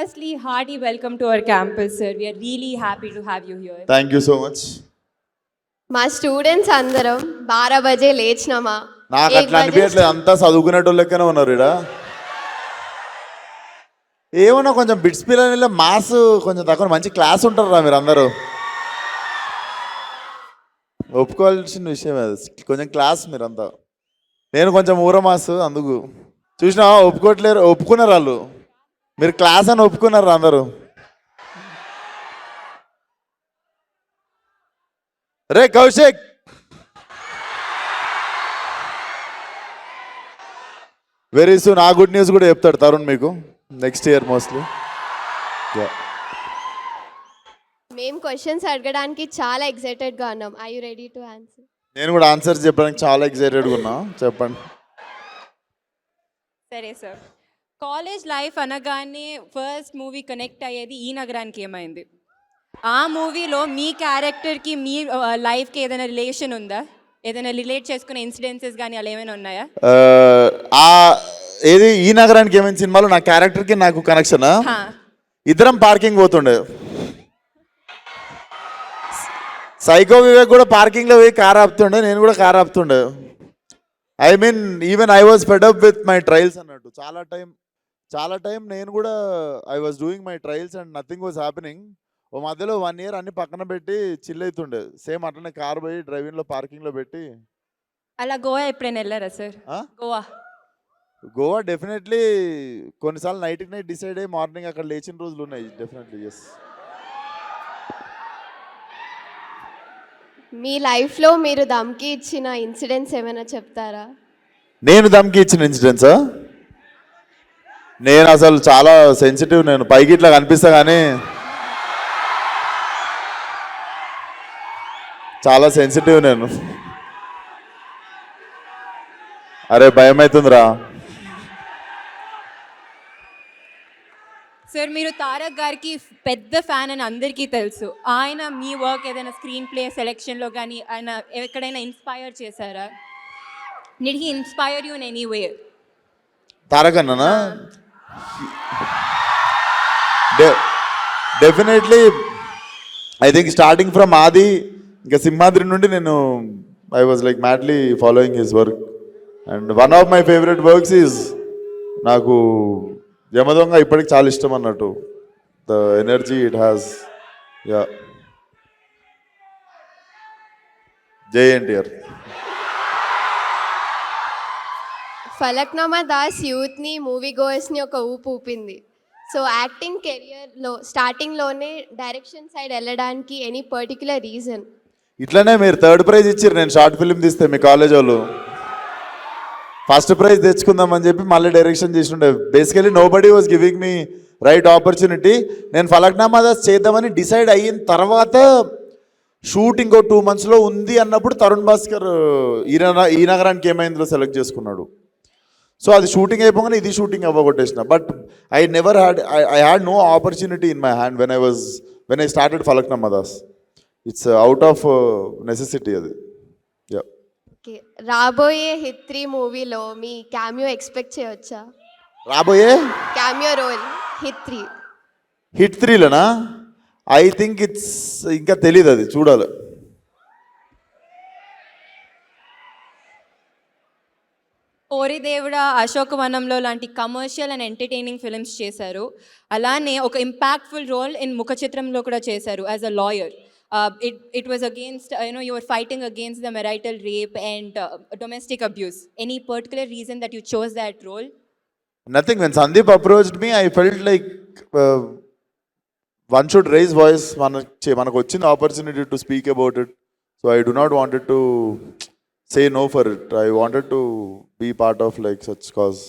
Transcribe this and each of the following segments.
Firstly, hearty welcome to our campus, sir. We are really happy to have you here. Thank you so much. మా students అందరం 12 బజే లేచినామా నాకు అట్లా అనిపించట్లేదు, అంతా చదువుకునేటోళ్ళు లెక్కనే ఉన్నారు ఇక్కడ. ఏమన్నా కొంచెం బిట్స్ పిల్లల మాస్ కొంచెం తక్కువ, మంచి క్లాస్ ఉంటారా మీరు అందరూ. ఒప్పుకోవాల్సిన విషయం అది, కొంచెం క్లాస్ మీరంతా. నేను కొంచెం ఊర మాస్, అందుకు చూసినా ఒప్పుకోవట్లేరు. ఒప్పుకున్నారు వాళ్ళు, మీరు క్లాస్ అని ఒప్పుకున్నారు అందరూ. రే కౌశిక్, వెరీ సూన్ ఆ గుడ్ న్యూస్ కూడా చెప్తాడు తరుణ్ మీకు నెక్స్ట్ ఇయర్ మోస్ట్లీ. మేము క్వశ్చన్స్ అడగడానికి చాలా ఎక్సైటెడ్గా ఉన్నాం. I you ready to answer? నేను కూడా ఆన్సర్స్ చెప్పడానికి చాలా ఎక్సైటెడ్గా ఉన్నా. చెప్పండి. సరే సార్, కాలేజ్ లైఫ్ అనగానే ఫస్ట్ మూవీ కనెక్ట్ అయ్యేది ఈ నగరానికి ఏమైంది? ఆ మూవీలో మీ క్యారెక్టర్కి మీ లైఫ్కి ఏదైనా రిలేషన్ ఉందా? ఏదైనా రిలేట్ చేసుకునే ఇన్సిడెన్సెస్ కానీ అలా ఏమైనా ఉన్నాయా? ఏది ఈ నగరానికి ఏమైనా సినిమాలో నా క్యారెక్టర్కి నాకు కనెక్షన్. ఇద్దరం పార్కింగ్ పోతుండే, సైకో వివేక్ కూడా పార్కింగ్లో పోయి కార్ ఆపుతుండే, నేను కూడా కార్ ఆపుతుండే. I mean even I was fed up with my trials అన్నట్టు. చాలా టైం నేను కూడా I was doing my trials and nothing was happening. ఓ మధ్యలో 1 year అన్ని పక్కన పెట్టి చిల్ అవుతుండే. సేమ్ అట్లనే కార్ పోయి డ్రైవింగ్లో పార్కింగ్లో పెట్టి. అలా గోవా ఎప్పుడైనా వెళ్ళారా సార్? గోవా డెఫినెట్లీ కొన్నిసార్లు నైట్ డిసైడ్ అయ్యి మార్నింగ్ అక్కడ లేచిన రోజులు ఉన్నాయి. Definitely yes. మీ లైఫ్లో మీరు దమ్కి ఇచ్చిన ఇన్సిడెంట్స్ ఏమైనా చెప్తారా? నేను దమ్కి ఇచ్చిన ఇన్సిడెంట్సా? నేను అసలు చాలా సెన్సిటివ్. నేను పైకి ఇట్లా కనిపిస్తా కానీ చాలా సెన్సిటివ్ నేను. అరే భయం అవుతుందిరా. సార్, మీరు తారక్ గారికి పెద్ద ఫ్యాన్ అని అందరికీ తెలుసు. ఆయన మీ వర్క్ ఏదైనా స్క్రీన్ ప్లే సెలెక్షన్లో కానీ ఆయన ఎక్కడైనా ఇన్స్పైర్ చేశారా? Did he inspire you in any way? Tarak అన్ననా? Definitely. I think starting from Aadi ఇంకా సింహాద్రి నుండి నేను I was like madly following his work. And one of my favourite works is నాకు యమదొంగ ఇప్పటికి చాలా ఇష్టం అన్నట్టు. The energy it has. Yeah, Jai NTR. Falaknuma Das యూత్ని, మూవీ గోయర్స్ని ఒక ఊపు ఊపింది. సో యాక్టింగ్ కెరియర్లో స్టార్టింగ్లోనే డైరెక్షన్ సైడ్ వెళ్ళడానికి ఎనీ పర్టిక్యులర్ రీజన్? ఇట్లనే మీరు 3rd ప్రైజ్ ఇచ్చారు నేను షార్ట్ ఫిల్మ్ తీస్తే మీ కాలేజ్ వాళ్ళు. ఫస్ట్ ప్రైజ్ తెచ్చుకుందామని చెప్పి మళ్ళీ డైరెక్షన్ చేసిండే. Basically nobody was giving me right opportunity. నేను ఫలక్నామా దాస్ చేద్దామని డిసైడ్ అయిన తర్వాత షూట్ ఇంకో 2 monthsలో ఉంది అన్నప్పుడు తరుణ్ భాస్కర్ ఈ నగరానికి ఏమైందో సెలెక్ట్ చేసుకున్నాడు. సో అది షూటింగ్ అయిపోగానే ఇది షూటింగ్ అవ్వగొట్టేసిన. But I never had I had no opportunity in my hand when I started Falaknuma Das. It's out of necessity అది. ఓకే, రాబోయే హిట్ 3 మూవీలో మీ క్యామియో ఎక్స్పెక్ట్ చేయవచ్చా? రాబోయే క్యామియో రోల్ హిట్ 3లోనా? ఐ థింక్ ఇట్స్ ఇంకా తెలీదు, అది చూడాలి. ఓరి దేవుడా, అశోకవనంలో లాంటి కమర్షియల్ అండ్ ఎంటర్టైనింగ్ ఫిల్మ్స్ చేశారు. అలానే ఒక ఇంపాక్ట్ఫుల్ రోల్ ఇన్ ముఖ చిత్రంలో కూడా చేశారు as a lawyer. It was against, you were fighting against the marital rape and domestic abuse. Any particular reason that you chose that role? Nothing. When Sandeep approached me, I felt like one should raise voice. Manaku vachin opportunity to speak about it. So I do not wanted to say no for it. I wanted to be part of like such cause.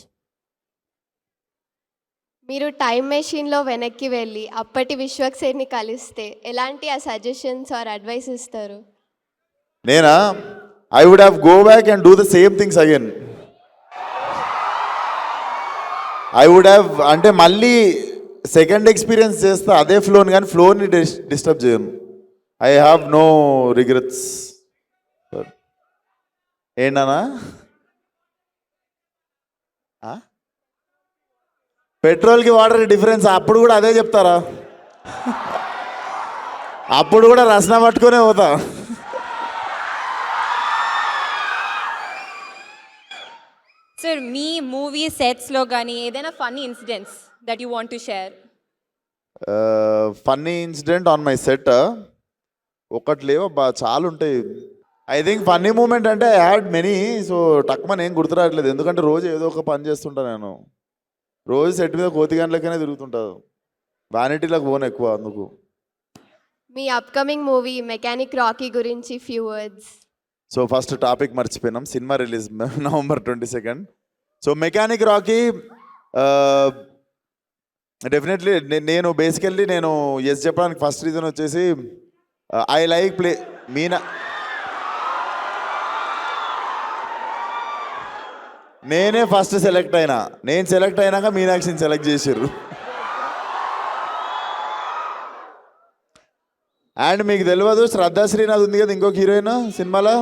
మీరు time మెషిన్లో వెనక్కి వెళ్ళి అప్పటి విశ్వక్సేన్ని కలిస్తే ఎలాంటి ఆ suggestions are advice ఇస్తారు? నేనా? I would have go back and do the same things again. I would have, అంటే మళ్ళీ సెకండ్ ఎక్స్పీరియన్స్ చేస్తా అదే ఫ్లోని, కానీ ఫ్లోని డిస్టర్బ్ చేయను. I have no regrets. ఏంటన్నా? పెట్రోల్కి వాటర్కి డిఫరెన్స్ అప్పుడు కూడా అదే చెప్తారా? అప్పుడు కూడా రసన పట్టుకునే పోతా. సార్ మీ మూవీ సెట్స్లో కానీ ఏదైనా funny incidents that you want to share? Funny incident on my set ఒకటి లేవు చాలా ఉంటాయి. ఐ థింక్ ఫన్నీ మూమెంట్ అంటే ఐ హ్యాడ్ మెనీ. సో టక్మని ఏం గుర్తురావట్లేదు, ఎందుకంటే రోజు ఏదో ఒక పని చేస్తుంటా నేను. రోజు సెట్ మీద కోతి గంటలకనే తిరుగుతుంటాను, వ్యానిటీలకు పోను ఎక్కువ అందుకు. మీ అప్కమింగ్ మూవీ మెకానిక్ రాకీ గురించి few words. So first topic మర్చిపోయినాం, cinema release November 22. So Mechanic Rocky definitely నేను బేసికల్లీ నేను ఎస్ చెప్పడానికి ఫస్ట్ రీజన్ వచ్చేసి ఐ లైక్ ప్లే మీనా. నేనే ఫస్ట్ సెలెక్ట్ అయినా, నేను సెలెక్ట్ అయినాక మీనాక్షిని సెలెక్ట్ చేసారు. అండ్ మీకు తెలియదు, శ్రద్ధా శ్రీనాథ్ ఉంది కదా ఇంకొక హీరోయిన్ సినిమాలో,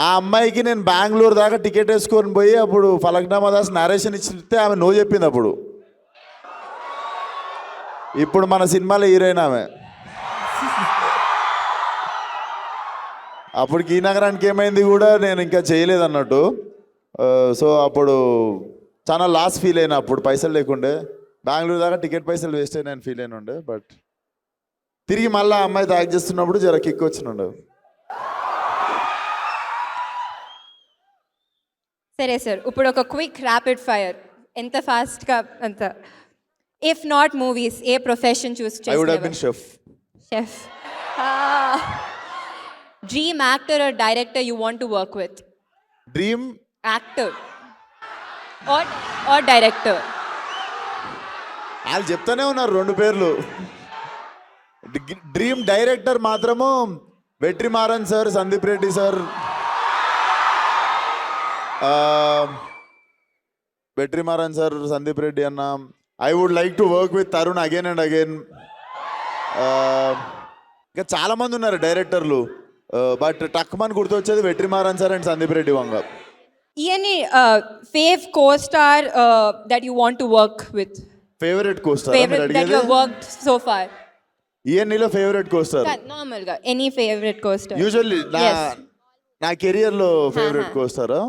ఆ అమ్మాయికి నేను బెంగళూరు దాకా టికెట్ వేసుకొని పోయి అప్పుడు ఫలక్నామా దాస్ నరేషన్ ఇచ్చితే ఆమె నో చెప్పింది. అప్పుడు ఇప్పుడు మన సినిమాలో హీరోయిన్ ఆమె. అప్పటికి ఈ నగరానికి ఏమైంది కూడా నేను ఇంకా చేయలేదు అన్నట్టు. సో అప్పుడు చాలా లాస్ ఫీల్ అయినా, అప్పుడు పైసలు లేకుండే, బెంగళూరు దాకా టికెట్ పైసలు వేస్ట్ అయినా నేను ఫీల్ అయిన ఉండే. బట్ తిరిగి మళ్ళీ అమ్మాయి యాక్ట్ చేస్తున్నప్పుడు జర కిక్ వచ్చినుండే. సరే సార్, ఇప్పుడు ఒక క్విక్ ర్యాపిడ్ ఫైర్, ఎంత ఫాస్ట్గా అంత. If not movies, a profession choose I would have been చేస్తారు? Chef. Chef. Dream actor or director you want to work with? Dream Actor or director? వాళ్ళు చెప్తానే ఉన్నారు రెండు పేర్లు. డ్రీమ్ డైరెక్టర్ మాత్రము Vetrimaaran sir, Sandeep Reddy sir. Vetrimaaran sir, Sandeep Reddy అన్న. I would like to work with Tarun again and again. ఇంకా చాలామంది ఉన్నారు డైరెక్టర్లు, బట్ టక్మన్ గుర్తొచ్చేది Vetrimaaran sir and Sandeep Reddy Vanga. Any fave co-star that you want to work with? Favourite costar Favorite that you have worked so far? ఈఎన్ఈలో favourite costar Normal ga. Any favorite co-star? Usually Yes. నా కెరియర్లో favourite కోస్టారా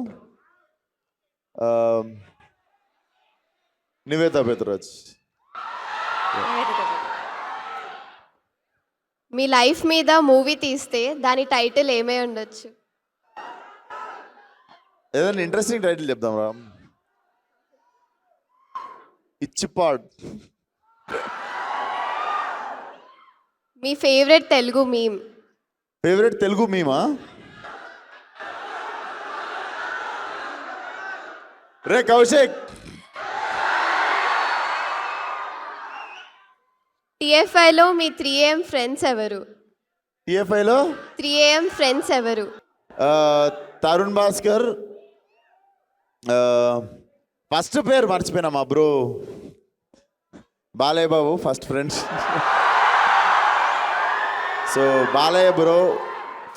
నివేతా పెత్రాజ్. మీ life మీద movie తీస్తే దాని title ఏమై ఉండొచ్చు? ఏదైనా ఇంట్రెస్టింగ్ టైటిల్ చెప్దాం రా. ఇచ్చిపాడ్. మీ favourite Telugu meme? Favourite Telugu మీమా? రే కౌశిక్. టిఎఫ్ఐలో మీ 3AM ఫ్రెండ్స్ ఎవరు? టిఎఫ్ఐలో 3AM ఫ్రెండ్స్ ఎవరు? తరుణ్ భాస్కర్. ఫస్ట్ పేరు మర్చిపోయినా, మా bro Balayya Babu first friends. So Balayya bro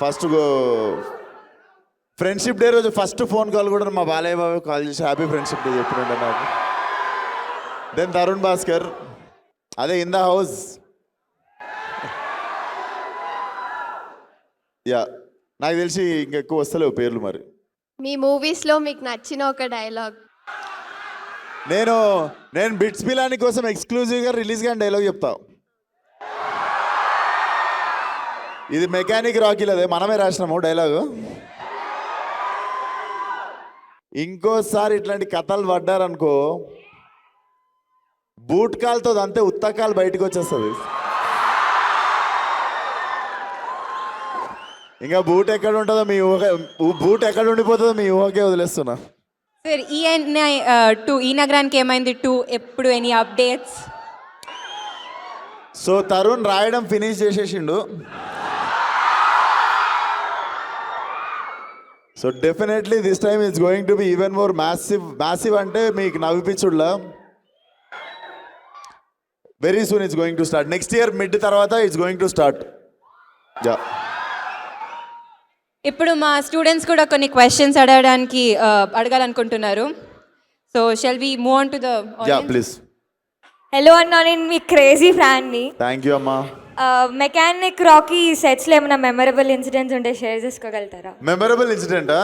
first friendship day రోజు ఫస్ట్ ఫోన్ కాల్ కూడా మా బాలయ్య బాబు కాల్ చేసి హ్యాపీ ఫ్రెండ్షిప్ డే చెప్పినంటే నాకు. దెన్ తరుణ్ భాస్కర్, అదే ఇన్ ద హౌస్. యా, నాకు తెలిసి ఇంకెక్కువ వస్తలేవు పేర్లు మరి. మీ మూవీస్లో మీకు నచ్చిన ఒక డైలాగ్? నేను బిట్స్ పిలాని కోసం ఎక్స్క్లూజివ్గా రిలీజ్ కానీ డైలాగ్ చెప్తా. ఇది మెకానిక్ రాకీలదే, మనమే రాసినాము డైలాగు. ఇంకోసారి ఇట్లాంటి కథలు పడ్డారనుకో, బూట్ కాల్తో అంతే ఉత్తకాలు బయటకు వచ్చేస్తుంది. ఇంకా బూట్ ఎక్కడ ఉంటుందో మీ ఊహ, బూట్ ఎక్కడ ఉండిపోతుందో మీ ఊహకే వదిలేస్తున్నా. సార్ ఈ నగరానికి ఏమైంది 2 ఎప్పుడు ఎనీ అప్డేట్స్? సో తరుణ్ రాయడం ఫినిష్ చేసేసిండు. So definitely this time it's going to be even more massive అంటే మీకు నవ్విపించుడులా. Very soon it's going to start. Next year mid తర్వాత it's going to start. Yeah. ఇప్పుడు మా స్టూడెంట్స్ కూడా కొన్ని క్వశ్చన్స్ అడగాలనుకుంటున్నారు. So shall we move on to the yeah please. Hello అన్న, నేను మీ క్రేజీ ఫ్యాన్ని. థ్యాంక్ యూ అమ్మా. మెకానిక్ రాకీ సెట్స్లో ఏమైనా మెమరబుల్ ఇన్సిడెంట్స్ ఉంటే షేర్ చేసుకోగలుగుతారా? మెమరబుల్ ఇన్సిడెంటా?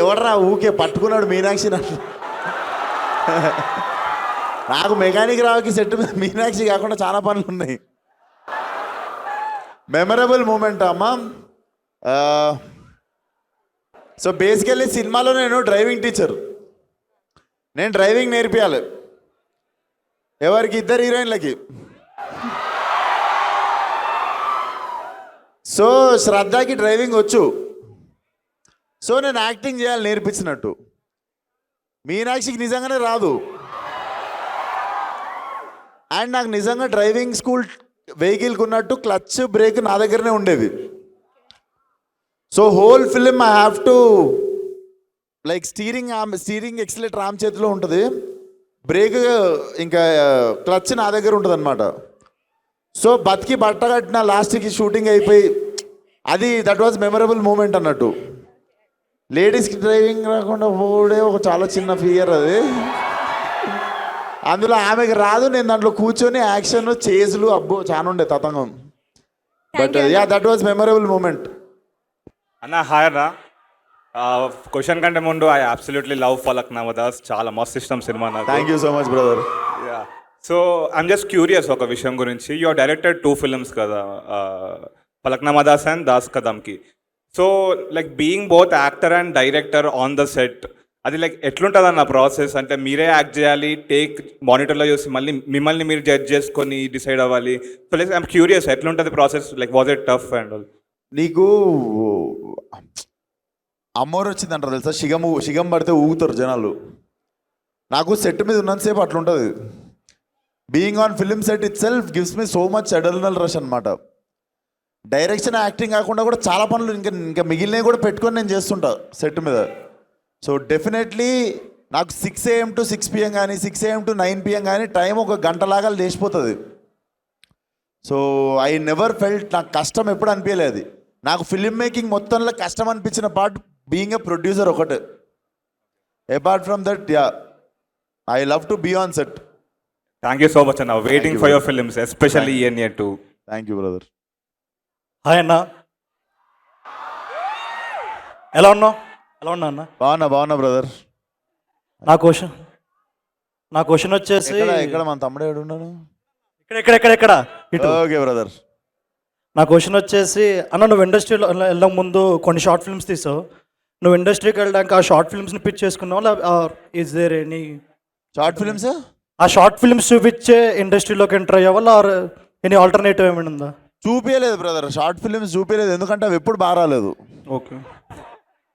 ఎవడరా ఊకే పట్టుకున్నాడు మీనాక్షి నన్ను. నాకు మెకానిక్ రావుకి సెట్ మీద మీనాక్షి కాకుండా చాలా పనులు ఉన్నాయి. మెమరబుల్ మూమెంట్ అమ్మా. సో బేసికల్లీ సినిమాలో నేను డ్రైవింగ్ టీచర్. నేను డ్రైవింగ్ నేర్పియాలి ఎవరికి? ఇద్దరు హీరోయిన్లకి. సో శ్రద్ధకి డ్రైవింగ్ వచ్చు. సో నేను యాక్టింగ్ చేయాలి నేర్పించినట్టు. మీనాక్షికి నిజంగానే రాదు. అండ్ నాకు నిజంగా డ్రైవింగ్ స్కూల్ వెహికల్కి ఉన్నట్టు క్లచ్ బ్రేక్ నా దగ్గరనే ఉండేది. So whole film I have to like steering accelerator ఆమె చేతిలో ఉంటుంది, బ్రేక్ ఇంకా క్లచ్ నా దగ్గర ఉంటుంది అనమాట. సో బతికి బట్ట కట్టిన లాస్ట్కి షూటింగ్ అయిపోయి అది దట్ వాజ్ మెమరబుల్ మూమెంట్ అన్నట్టు. లేడీస్కి డ్రైవింగ్ రాకుండా పోడే ఒక చాలా చిన్న ఫియర్ అది. అందులో ఆమెకి రాదు, నేను దాంట్లో కూర్చొని యాక్షన్ చేజులు అబ్బో చాలా ఉండే తతంగం. But yeah that was memorable moment. అన్న హాయ్ అన్న. క్వశ్చన్ కంటే ముందు I absolutely love Falaknuma Das. చాలా మస్త్ ఇష్టం సినిమా నాకు. Thank you so much brother. Yeah so I'm just curious ఒక విషయం గురించి. యూ డైరెక్టెడ్ 2 films కదా, Falaknuma Das and Das Ka Dhamki. So like being both actor and director on the set, అది లైక్ ఎట్లుంటుంది అన్న ప్రాసెస్? అంటే మీరే యాక్ట్ చేయాలి, టేక్ మానిటర్లో చూసి మళ్ళీ మిమ్మల్ని మీరు జడ్జ్ చేసుకొని డిసైడ్ అవ్వాలి. సో లైక్ ఐఎమ్ క్యూరియస్ ఎట్లుంటుంది process, like was it tough and all? నీకు అమ్మోరు వచ్చిందంటారు తెలుసా, షిగం పడితే ఊగుతారు జనాలు. నాకు సెట్ మీద ఉన్నంతసేపు అట్లుంటుంది. బీయింగ్ ఆన్ ఫిలిం సెట్ ఇట్ సెల్ఫ్ gives me so much adrenaline rush అనమాట. డైరెక్షన్ యాక్టింగ్ కాకుండా కూడా చాలా పనులు ఇంకా మిగిలినవి కూడా పెట్టుకొని నేను చేస్తుంటా సెట్ మీద. సో డెఫినెట్లీ నాకు 6 AM to 6 PM కానీ 6 AM to 9 PM కానీ టైం ఒక గంటలాగా లేచిపోతుంది. సో ఐ నెవర్ ఫెల్ట్ నాకు కష్టం ఎప్పుడు అనిపించలేదు. నాకు ఫిలిం మేకింగ్ మొత్తంలో కష్టం అనిపించిన పార్ట్ బీయింగ్ ఎ ప్రొడ్యూసర్ ఒకటే. Apart from that yeah I love to be on set. Thank you so much అన్న. Waiting for your films, especially ENA 2. Thank you brother. Hi అన్న, ఎలా ఉన్నా అన్న? బాగున్నా బ్రదర్. నా క్వశ్చన్ వచ్చేసి ఇక్కడ మన తమ్ముడు ఏడు ఉన్నాను. ఇక్కడ ఇటు. Okay brother. నా క్వశ్చన్ వచ్చేసి అన్న, నువ్వు ఇండస్ట్రీలో వెళ్ళక ముందు కొన్ని షార్ట్ ఫిల్మ్స్ తీసావు. నువ్వు ఇండస్ట్రీకి వెళ్ళడానికి ఆ షార్ట్ ఫిల్మ్స్ని పిచ్ చేసుకున్నావు, is there any short films? ఆ షార్ట్ ఫిల్మ్స్ చూపించే ఇండస్ట్రీలోకి ఎంటర్ అయ్యావా, ఆర్ ఎనీ ఆల్టర్నేటివ్ ఏమైనా ఉందా? చూపించలేదు బ్రదర్, షార్ట్ ఫిల్మ్స్ చూపించలేదు. ఎందుకంటే అవి ఎప్పుడు బాగా రాలేదు. ఓకే.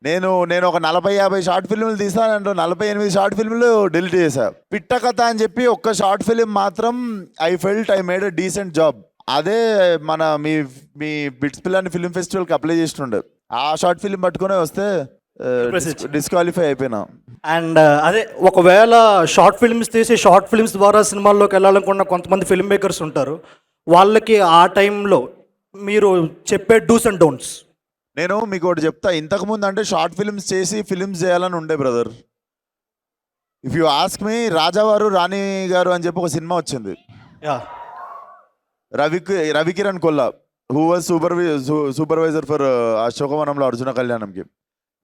నేను ఒక 40-50 షార్ట్ ఫిల్మ్లు తీసానంటే 48 షార్ట్ ఫిల్మ్లు డిలీట్ చేశా. పిట్ట కథ అని చెప్పి ఒక్క షార్ట్ ఫిల్మ్ మాత్రం I felt I made a decent job. అదే మన మీ బిట్స్ పిల్లని ఫిల్మ్ ఫెస్టివల్కి అప్లై చేస్తుండే. ఆ షార్ట్ ఫిల్మ్ పట్టుకునే వస్తే డిస్క్వాలిఫై అయిపోయినా. అండ్ అదే ఒకవేళ షార్ట్ ఫిల్మ్స్ తీసి షార్ట్ ఫిల్మ్స్ ద్వారా సినిమాల్లోకి వెళ్ళాలనుకున్న కొంతమంది ఫిల్మ్ మేకర్స్ ఉంటారు, వాళ్ళకి ఆ టైంలో మీరు చెప్పే డూస్ అండ్ డోంట్స్. నేను మీకు ఒకటి చెప్తా. ఇంతకుముందు అంటే షార్ట్ ఫిల్మ్స్ చేసి ఫిల్మ్స్ చేయాలని ఉండే brother. If you ask me, Rajavaaru Rani Garu అని చెప్పి ఒక సినిమా వచ్చింది. Yeah. Ravikiran Kolla, who was supervisor for Ashokavanamlo Arjuna కళ్యాణంకి.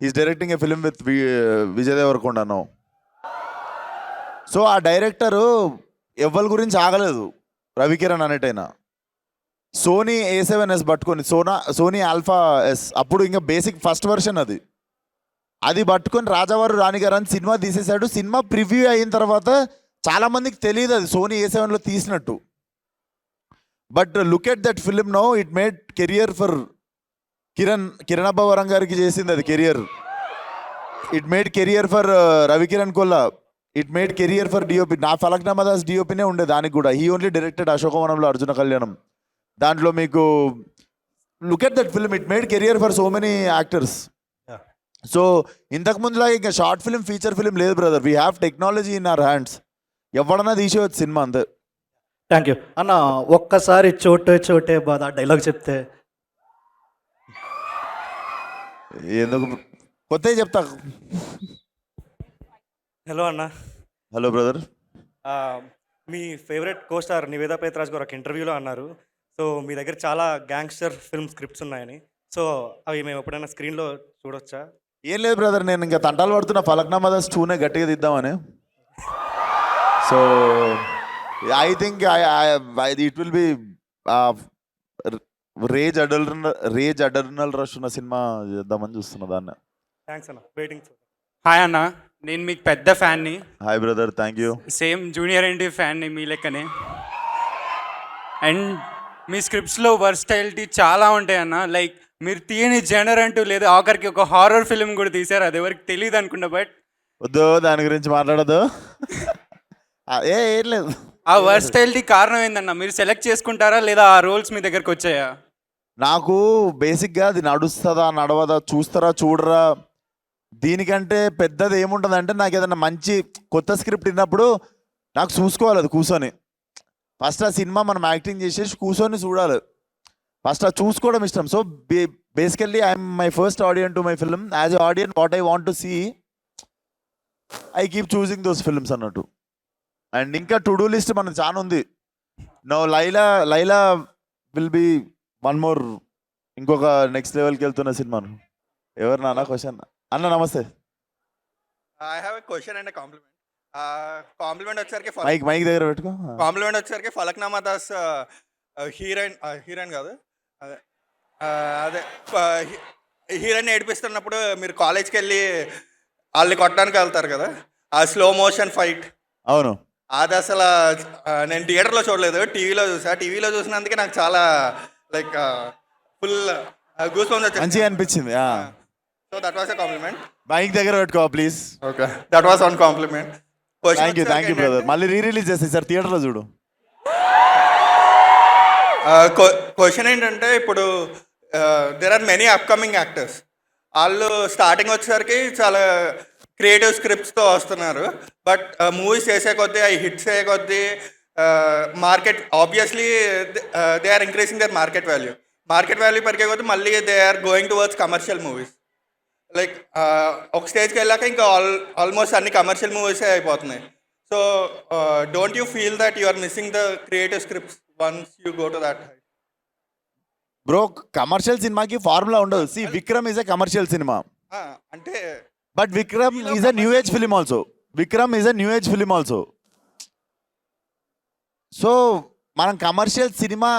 Is directing a film with Vijay Deverakonda now. So ఆ డైరెక్టరు ఎవ్వరి గురించి ఆగలేదు, రవికిరణ్ అనేటైనా. సోనీ A7S పట్టుకొని, సోనీ ఆల్ఫా S, అప్పుడు ఇంకా బేసిక్ ఫస్ట్ వర్షన్ అది పట్టుకొని రాజావారు రాణిగారు అని సినిమా తీసేశాడు. సినిమా ప్రివ్యూ అయిన తర్వాత చాలామందికి తెలియదు అది సోనీ A7లో తీసినట్టు. But look at that film now, it made career for Kiran Abbavaram గారికి చేసింది అది career. It made career for Ravikiran Kolla. It made career for DOP. నా ఫలక్నామా దాస్ DOPనే ఉండే దానికి కూడా. He only directed Ashokavanamlo Arjuna Kalyanam. దాంట్లో మీకు look at that film, it made career for so many actors. So ఇంతకుముందులాగా ఇంకా షార్ట్ ఫిల్మ్ ఫీచర్ ఫిల్మ్ లేదు brother. We have technology in our hands. ఎవడన్నా తీసేవచ్చు సినిమా అంతే. థ్యాంక్ యూ అన్న. ఒక్కసారి చోటే బాధ డైలాగ్ చెప్తే. ఎందుకు కొత్తవి చెప్తా. హలో అన్న. Hello brother. మీ favourite costar Nivetha Pethuraj garu ఒక ఇంటర్వ్యూలో అన్నారు, సో మీ దగ్గర చాలా గ్యాంగ్స్టర్ ఫిల్మ్ స్క్రిప్ట్స్ ఉన్నాయని. సో అవి మేము ఎప్పుడైనా స్క్రీన్లో చూడొచ్చా? ఏం లేదు బ్రదర్, నేను ఇంకా తంటాలు పడుతున్నా ఫలక్నామా దాస్ 2నే గట్టిగా తీద్దామని. So I think it will be rage adrenal rush ఉన్న సినిమా చేద్దామని చూస్తున్నా దాన్ని. థ్యాంక్స్ అన్న, వెయిటింగ్. హాయ్ అన్న, నేను మీకు పెద్ద ఫ్యాన్ని. Hi brother, thank you. Same junior NT ఫ్యాన్ని మీ లెక్కనే. అండ్ మీ స్క్రిప్ట్స్లో వర్స్టైలిటీ చాలా ఉంటాయి అన్న. లైక్ మీరు తీయని జనర్ అంటూ లేదు, ఆఖరికి ఒక హారర్ ఫిల్మ్ కూడా తీశారు, అది ఎవరికి తెలియదు అనుకుంటా. బట్ వద్దు దాని గురించి మాట్లాడదు. ఏం లేదు. ఆ వర్స్టైలిటీ కారణం ఏందన్న? మీరు సెలెక్ట్ చేసుకుంటారా లేదా ఆ రోల్స్ మీ దగ్గరకు వచ్చాయా? నాకు బేసిక్గా అది నడుస్తుందా నడవదా, చూస్తారా చూడరా, దీనికంటే పెద్దది ఏముంటుంది అంటే, నాకు ఏదైనా మంచి కొత్త స్క్రిప్ట్ విన్నప్పుడు నాకు చూసుకోవాలి అది కూర్చొని. ఫస్ట్ ఆ సినిమా మనం యాక్టింగ్ చేసేసి కూర్చొని చూడాలి, ఫస్ట్ అది చూసుకోవడం ఇష్టం. So basically I'm my first audience to my film. As a audience what I want to see, I keep చూసింగ్ దోస్ ఫిల్మ్స్ అన్నట్టు. అండ్ ఇంకా టు డూ లిస్ట్ మనకు చాలా ఉంది. No Laila will be one more, ఇంకొక నెక్స్ట్ లెవెల్కి వెళ్తున్న సినిమాను. ఎవరు నాన్న క్వశ్చన్? అన్న నమస్తే. I have a question and compliment. Compliment వచ్చేసరికి మైక్ దగ్గర పెట్టుకో. కాంప్లిమెంట్ వచ్చేసరికి ఫలక్నామా దాస్ హీరోయిన్ కాదు, అదే హీరోయిన్ ఏడిపిస్తున్నప్పుడు మీరు కాలేజ్కి వెళ్ళి వాళ్ళని కొట్టడానికి వెళ్తారు కదా, ఆ స్లో మోషన్ ఫైట్. అవును. అది అసలు నేను థియేటర్లో చూడలేదు, టీవీలో చూసా. టీవీలో చూసినందుకే నాకు చాలా లైక్ ఫుల్ గూస్ బంప్స్ వచ్చాయి, మంచిగా అనిపించింది. So that was a compliment. Mic దగ్గర పెట్టుకో please. Okay, that was one compliment. Thank you brother. మళ్ళీ రిలీజ్ చేస్తాయి సార్, థియేటర్లో చూడు. క్వశ్చన్ ఏంటంటే, ఇప్పుడు there are many upcoming actors. వాళ్ళు స్టార్టింగ్ వచ్చేసరికి చాలా క్రియేటివ్ స్క్రిప్ట్స్తో వస్తున్నారు, బట్ మూవీస్ చేసే కొద్దీ అవి హిట్స్ అయ్యే కొద్దీ market obviously they are increasing their market value పెరిగే కొద్దీ మళ్ళీ they are going towards commercial movies. Like ఒక స్టేజ్కి వెళ్ళాక ఇంకా ఆల్మోస్ట్ అన్ని కమర్షియల్ మూవీసే అయిపోతున్నాయి. So don't you feel that you are missing the creative scripts once you go to that height? Bro, commercial సినిమాకి ఫార్ములా ఉండదు. See Vikram is a commercial cinema, అంటే but Vikram is a new age film also. So మనం commercial cinema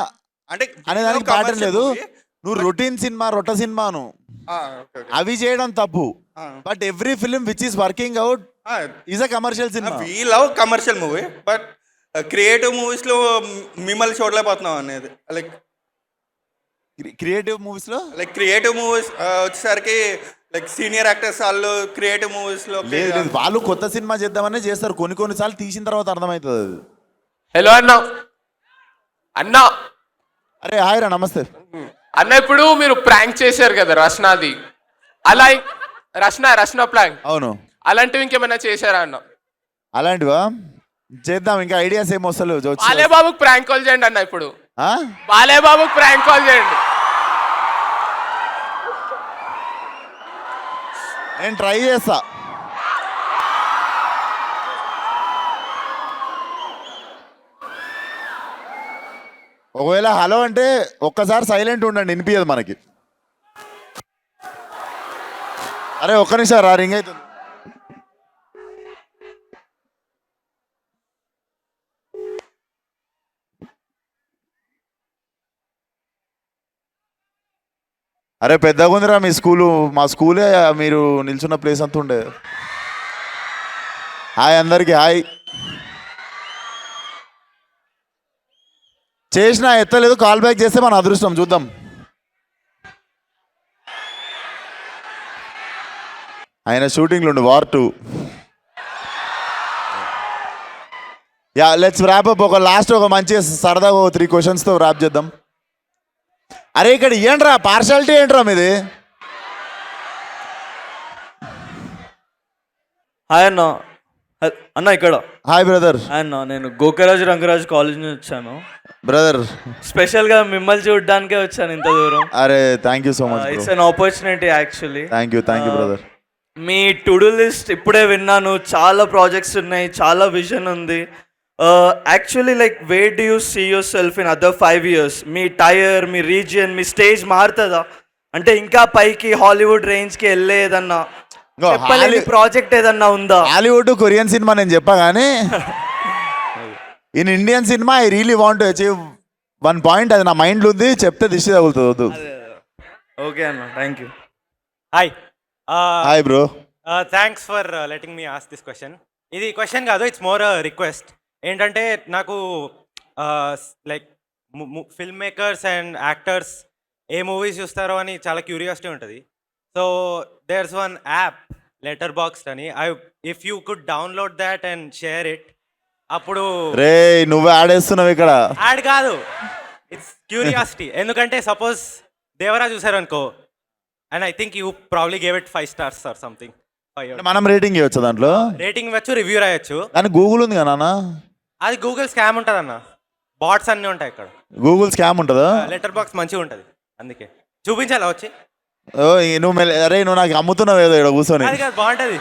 అంటే అనేదానికి pattern లేదు. నువ్వు routine cinema సినిమాను అవి చేయడం తప్పు. But every film which is working out is a commercial cinema. We love commercial movie, but creative మూవీస్లో మిమ్మల్ని చూడలేకపోతున్నాం అనేది. లైక్ క్రియేటివ్ మూవీస్లో వచ్చేసరికి లైక్ సీనియర్ యాక్టర్స్ వాళ్ళు క్రియేటివ్ మూవీస్లో లేదు, వాళ్ళు కొత్త సినిమా చేద్దామనే చేస్తారు. కొన్నిసార్లు తీసిన తర్వాత అర్థమవుతుంది అది. హలో అన్నా. అరే హాయ్ రా, నమస్తే అన్న. ఇప్పుడు మీరు ప్రాంక్ చేశారు కదా రష్నాది, అలా రష్నా ప్రాంక్. అవును. అలాంటివి ఇంకేమైనా చేశారా అన్న? అలాంటివా చేద్దాం, ఇంకా ఐడియాస్ ఏం వస్తలేవు. బాలేబాబుకి ప్రాంక్ కాల్ చేయండి అన్న. ఇప్పుడు బాలేబాబుకి ప్రాంక్ కాల్ చేయండి. నేను ట్రై చేస్తా. ఒకవేళ హలో అంటే ఒక్కసారి సైలెంట్ ఉండండి, వినిపించదు మనకి. అరే ఒక్క నిమిషం రా, రింగ్ అవుతుంది. అరే పెద్దగా ఉందిరా మీ స్కూలు, మా స్కూలే మీరు నిల్చున్న ప్లేస్ అంతా ఉండే. హాయ్ అందరికీ, హాయ్. చేసినా ఎత్తలేదు, కాల్ బ్యాక్ చేస్తే మన అదృష్టం, చూద్దాం. ఆయన షూటింగ్లో ఉండు, War 2. Yeah let's wrap up. ఒక లాస్ట్ ఒక మంచి సరదాగా 3 క్వశ్చన్స్తో ర్యాప్ చేద్దాం. అరే ఇక్కడ ఏంట్రా పార్షాలిటీ ఏంట్రా మీది? హాయ్ అన్న. అన్న ఇక్కడ. Hi brother. హాయ్ అన్న, నేను గోకరాజు రంగరాజు కాలేజ్ నుంచి వచ్చాను బ్రదర్. స్పెషల్గా మిమ్మల్ని చూడడానికే వచ్చాను ఇంత దూరం. అరే thank you so much. It's an opportunity actually. Thank you brother. మీ టు డూ లిస్ట్ ఇప్పుడే విన్నాను, చాలా ప్రాజెక్ట్స్ ఉన్నాయి, చాలా విజన్ ఉంది. Actually like where do you see yourself in other 5 years? మీ టైర్, మీ రీజియన్, మీ స్టేజ్ మారుతుందా? అంటే ఇంకా పైకి హాలీవుడ్ రేంజ్కి వెళ్ళేదన్నా చెప్పలేని ప్రాజెక్ట్ ఏదన్నా ఉందా? హాలీవుడ్ కొరియన్ సినిమా నేను చెప్పా కానీ in Indian cinema I really want achieve 1 point. అది నా మైండ్లో ఉంది, చెప్తే దిష్టి తగులుతుంది. వద్దు. ఓకే అన్న, thank you. Hi hi bro. Thanks for letting me ask this question. ఇది క్వశ్చన్ కాదు, ఇట్స్ మోర్ రిక్వెస్ట్. ఏంటంటే నాకు like film makers and actors ఏ మూవీస్ చూస్తారో అని చాలా క్యూరియాసిటీ ఉంటుంది. So there's one app Letterboxd అని, if you could download that and share it, అప్పుడు రే నువ్వే ఆడేస్తున్నావు ఇక్కడ. యాడ్ కాదు, ఇట్స్ క్యూరియాసిటీ. ఎందుకంటే సపోజ్ దేవరా చూసారు అనుకో, and I think you probably gave it 5 stars or something. మనం రేటింగ్ ఇవ్వచ్చు దాంట్లో, రేటింగ్ ఇవ్వచ్చు, రివ్యూ రాయొచ్చు. కానీ గూగుల్ ఉంది కదా నాన్న. అది గూగుల్ స్కామ్ ఉంటుంది అన్న, బాట్స్ అన్నీ ఉంటాయి ఇక్కడ. గూగుల్ స్కామ్ ఉంటుందా? లెటర్ బాక్స్ మంచిగా ఉంటుంది, అందుకే చూపించాలా వచ్చి. ఓ నువ్వు అరే నువ్వు నాకు అమ్ముతున్నావు ఏదో ఇక్కడ కూర్చొని. అది కాదు, బాగుంటుంది.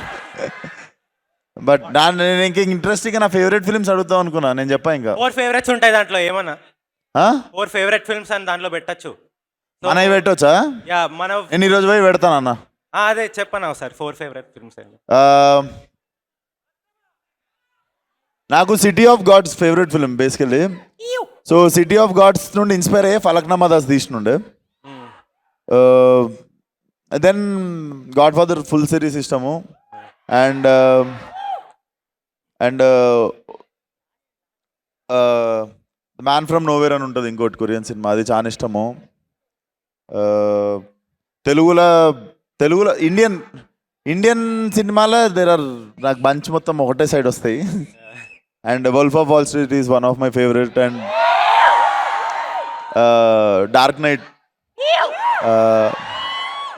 బట్ నేను ఇంక ఇంట్రెస్టింగ్ నా ఫేవరెట్ ఫిల్మ్స్ అడుగుతావు అనుకున్నా. నేను చెప్పా ఇంకా 4 favorites ఉంటాయి దాంట్లో, ఏమన్నా 4 favorite films అని దాంట్లో పెట్టచ్చు. మనవి పెట్టవచ్చా? యా, మన నేను ఈరోజు పోయి పెడతానన్నా. అదే చెప్పనా ఒకసారి 4 favorite films అని. నాకు City of Gods favourite film basically. So City of Gods నుండి ఇన్స్పైర్ అయ్యే ఫలక్నామా దాస్ తీసినుండే. Then Godfather full series ఇష్టము. అండ్ మ్యాన్ ఫ్రమ్ నోవేర్ అని ఉంటుంది ఇంకోటి కొరియన్ సినిమా, అది చాలా ఇష్టము. తెలుగులో ఇండియన్ సినిమాలో నాకు బంచ్ మొత్తం ఒకటే సైడ్ వస్తాయి. And Wolf of Wall Street is one of my favourite. And Dark Knight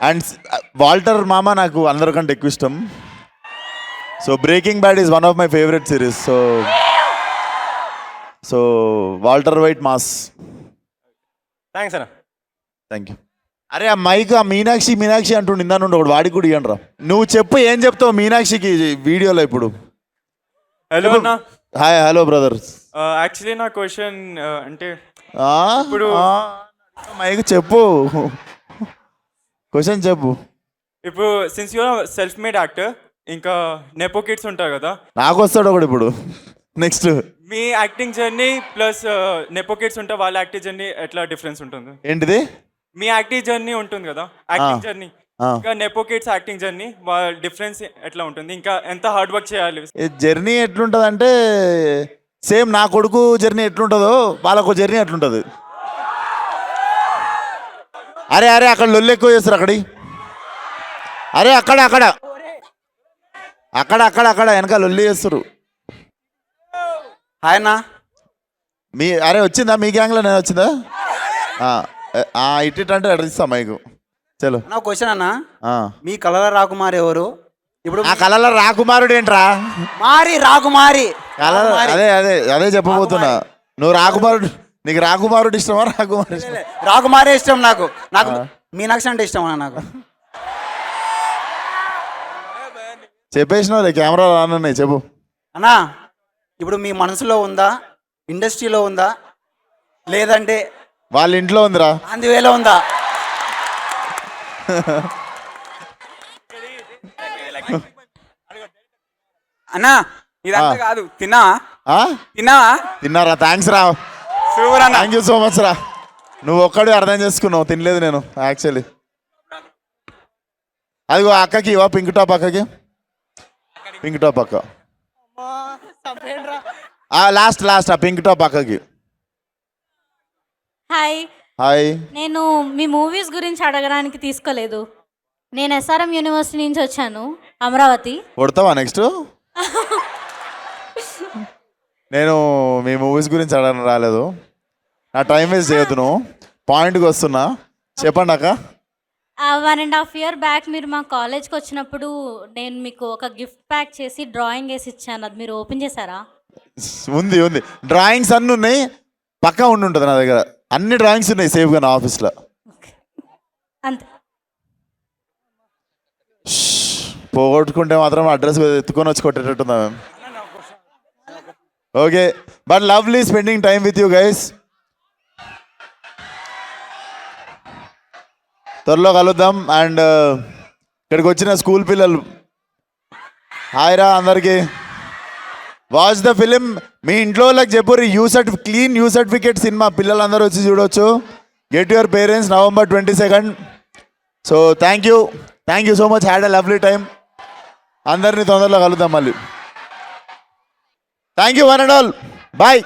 and Walter మామ నాకు అందరికంటే ఎక్కువ ఇష్టం. So Breaking Bad is one of my favourite series. So Walter White mass. Thanks అన్న. Thank you. అరే ఆ mic ఆ మీనాక్షి అంటుండే ఇందా నుండి ఒకటి వాడికి కూడా ఇవ్వండి రా. నువ్వు చెప్పు ఏం చెప్తావు మీనాక్షికి వీడియోలో ఇప్పుడు. హలో అన్న. Hi hello brother. యాక్చువల్లీ నా క్వశ్చన్ అంటే ఇప్పుడు మైక్ చెప్పు, క్వశ్చన్ చెప్పు. ఇప్పుడు since you self made actor, ఇంకా నెపో కిడ్స్ ఉంటారు కదా, నాకు వస్తాడు ఒకటి ఇప్పుడు. నెక్స్ట్ మీ acting journey plus nepo kids ఉంటే వాళ్ళ యాక్టింగ్ జర్నీ ఎట్లా డిఫరెన్స్ ఉంటుంది? ఏంటిది? మీ యాక్టింగ్ జర్నీ ఉంటుంది కదా, యాక్టింగ్ జర్నీ, ఇంకా నెపో కిడ్స్ యాక్టింగ్ జర్నీ, వాళ్ళ డిఫరెన్స్ ఎట్లా ఉంటుంది? ఇంకా ఎంత హార్డ్ వర్క్ చేయాలి? జర్నీ ఎట్లుంటుంది అంటే సేమ్ నా కొడుకు జర్నీ ఎట్లుంటుందో వాళ్ళకు జర్నీ ఎట్లుంటుంది. అరే అక్కడ లొల్లు ఎక్కువ చేస్తారు అక్కడి. అరే అక్కడ వెనక లొల్లి చేస్తారు. హాయ్ అన్న. అరే వచ్చిందా మీ గ్యాంగ్లో? నేను వచ్చిందా? ఇట్ అంటే అడిగిస్తా మైకు. చలో నా క్వశ్చన్ అన్న, మీ కళల రాకుమారి ఎవరు? ఇప్పుడు ఆ కళలో రాకుమారుడు ఏంట్రా? రాకుమారి అదే చెప్పబోతున్నా. నువ్వు రాకుమారుడు, నీకు రాకుమారుడు ఇష్టమా? రాకుమారి ఇష్టం. నాకు మీనాక్షి అంటే ఇష్టం అన్న. నాకు చెప్పేసినావు కెమెరా రానున్నాయి. చెప్పు అన్నా, ఇప్పుడు మీ మనసులో ఉందా, ఇండస్ట్రీలో ఉందా, లేదంటే వాళ్ళ ఇంట్లో ఉందిరా, అందువేలో ఉందా? అన్నా ఇదంతా కాదు, తిన్నారా? థ్యాంక్స్ రా, సూపర్ అన్న. థ్యాంక్ యూ సో మచ్ రా. నువ్వు ఒక్కడే అర్థం చేసుకున్నావు, తినలేదు నేను యాక్చువల్లీ. అదిగో అక్కకి ఇవా, పింక్ టాప్ అక్కకి, పింక్ టాప్ అక్క లాస్ట్ ఆ పింక్ టాప్ అక్కకి. హాయ్. నేను మీ మూవీస్ గురించి అడగడానికి తీసుకోలేదు. నేను SRM యూనివర్సిటీ నుంచి వచ్చాను, అమరావతి. కొడతావా నెక్స్ట్? నేను మీ మూవీస్ గురించి అడగడం రాలేదు, నా టైం వేస్ట్ చేయొద్దు. నువ్వు పాయింట్కి వస్తున్నా, చెప్పండి అక్క. 1.5 year బ్యాక్ మీరు మా కాలేజ్కి వచ్చినప్పుడు నేను మీకు ఒక గిఫ్ట్ ప్యాక్ చేసి డ్రాయింగ్ వేసి ఇచ్చాను, అది మీరు ఓపెన్ చేశారా? ఉంది డ్రాయింగ్స్ అన్నీ ఉన్నాయి, పక్కా ఉంటుంది నా దగ్గర. అన్ని డ్రాయింగ్స్ ఉన్నాయి సేఫ్గా నా ఆఫీస్లో. అంతే. పోగొట్టుకుంటే మాత్రం అడ్రస్ ఎత్తుకొని వచ్చి కొట్టేటట్టుందా ma'am? Okay, but lovely spending time with you guys. త్వరలో కలుద్దాం. అండ్ ఇక్కడికి వచ్చిన స్కూల్ పిల్లలు హాయ్ రా అందరికీ. Watch the film. మీ ఇంట్లో వాళ్ళకి చెప్పుర్రి క్లీన్ యూ సర్టిఫికేట్ సినిమా పిల్లలందరూ వచ్చి చూడొచ్చు. Get your parents November 22nd. So thank you so much. Had a lovely time. అందరినీ తొందరలో కలుద్దాం మళ్ళీ. Thank you one and all. Bye.